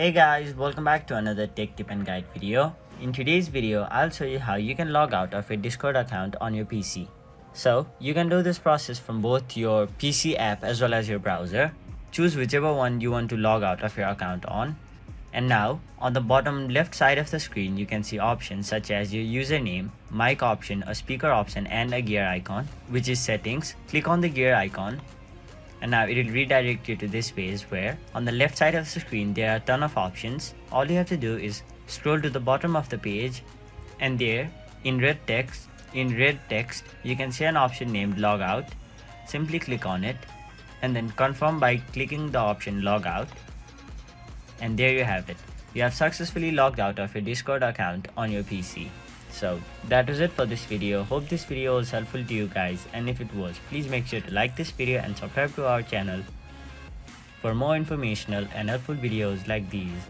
Hey guys, welcome back to another tech tip and guide video. In today's video, I'll show you how you can log out of your Discord account on your PC. So, you can do this process from both your PC app as well as your browser. Choose whichever one you want to log out of your account on. And now, on the bottom left side of the screen, you can see options such as your username, mic option, a speaker option, and a gear icon, which is settings. Click on the gear icon. And now it will redirect you to this page where on the left side of the screen there are a ton of options. All you have to do is scroll to the bottom of the page, and there in red text you can see an option named logout. Simply click on it and then confirm by clicking the option logout, and there you have it. You have successfully logged out of your Discord account on your PC. So that was it for this video. Hope this video was helpful to you guys, and if it was, please make sure to like this video and subscribe to our channel for more informational and helpful videos like these.